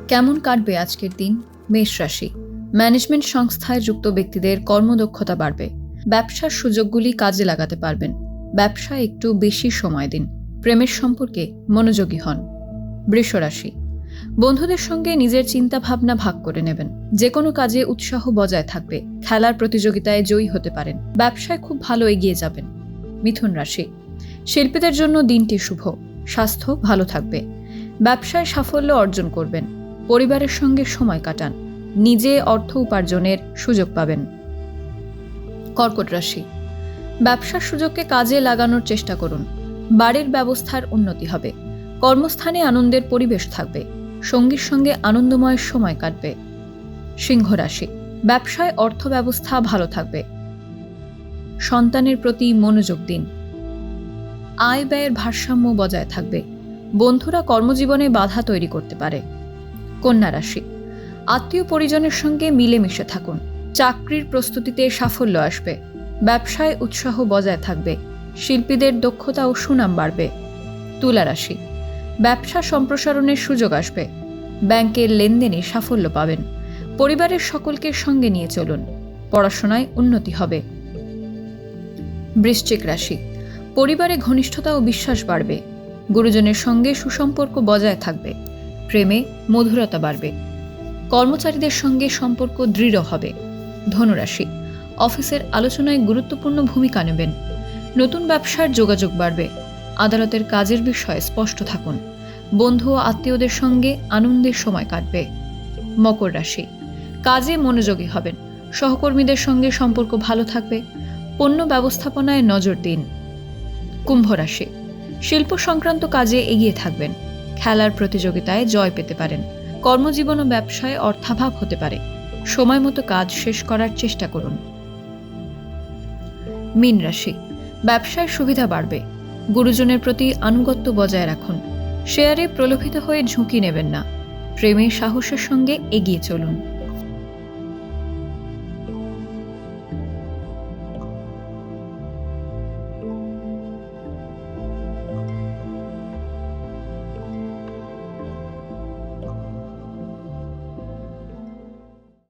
কেমন কাটবে আজকের দিন? মেষ রাশি। ম্যানেজমেন্ট সংস্থায় যুক্ত ব্যক্তিদের কর্মদক্ষতা বাড়বে। ব্যবসার সুযোগগুলি কাজে লাগাতে পারবেন। ব্যবসায় একটু বেশি সময় দিন। প্রেমের সম্পর্কে মনোযোগী হন। বৃষ রাশি। বন্ধুদের সঙ্গে নিজের চিন্তা ভাবনা ভাগ করে নেবেন। যে কোনো কাজে উৎসাহ বজায় থাকবে। খেলার প্রতিযোগিতায় জয়ী হতে পারেন। ব্যবসায় খুব ভালো এগিয়ে যাবেন। মিথুন রাশি। শিল্পীদের জন্য দিনটি শুভ। স্বাস্থ্য ভালো থাকবে। ব্যবসায় সাফল্য অর্জন করবেন। পরিবারের সঙ্গে সময় কাটান। নিজে অর্থ উপার্জনের সুযোগ পাবেন। কর্কট রাশি। ব্যবসার সুযোগকে কাজে লাগানোর চেষ্টা করুন। বাড়ির ব্যবস্থার উন্নতি হবে। কর্মস্থানে আনন্দের পরিবেশ থাকবে। সঙ্গীর সঙ্গে আনন্দময় সময় কাটবে। সিংহ রাশি। ব্যবসায় অর্থ ব্যবস্থা ভালো থাকবে। সন্তানের প্রতি মনোযোগ দিন। আয় ব্যয়ের ভারসাম্য বজায় থাকবে। বন্ধুরা কর্মজীবনে বাধা তৈরি করতে পারে। কন্যা রাশি। আত্মীয় পরিজনের সঙ্গে মিলেমিশে থাকুন। চাকরির প্রস্তুতিতে সাফল্য আসবে। ব্যবসায় উৎসাহ বজায় থাকবে। শিল্পীদের দক্ষতা ও সুনাম বাড়বে। তুলা রাশি। ব্যবসা সম্প্রসারণের সুযোগ আসবে। ব্যাংকের লেনদেনে সাফল্য পাবেন। পরিবারের সকলকে সঙ্গে নিয়ে চলুন। পড়াশোনায় উন্নতি হবে। বৃশ্চিক রাশি। পরিবারে ঘনিষ্ঠতা ও বিশ্বাস বাড়বে। গুরুজনের সঙ্গে সুসম্পর্ক বজায় থাকবে। প্রেমে মধুরতা বাড়বে। কর্মচারীদের সঙ্গে সম্পর্ক দৃঢ় হবে। ধনুরাশি। অফিসের আলোচনায় গুরুত্বপূর্ণ ভূমিকা নেবেন। নতুন ব্যবসার যোগাযোগ বাড়বে। আদালতের কাজের বিষয়ে স্পষ্ট থাকুন। বন্ধু ও আত্মীয়দের সঙ্গে আনন্দের সময় কাটবে। মকর রাশি। কাজে মনোযোগী হবেন। সহকর্মীদের সঙ্গে সম্পর্ক ভালো থাকবে। পণ্য ব্যবস্থাপনায় নজর দিন। কুম্ভ রাশি। শিল্প সংক্রান্ত কাজে এগিয়ে থাকবেন। খেলার প্রতিযোগিতায় জয় পেতে পারেন। কর্মজীবন ও ব্যবসায় অর্থাভাব হতে পারে। সময় মতো কাজ শেষ করার চেষ্টা করুন। মীন রাশি। ব্যবসায় সুবিধা বাড়বে। গুরুজনের প্রতি আনুগত্য বজায় রাখুন। শেয়ারে প্রলোভিত হয়ে ঝুঁকি নেবেন না। প্রেমে সাহসের সঙ্গে এগিয়ে চলুন।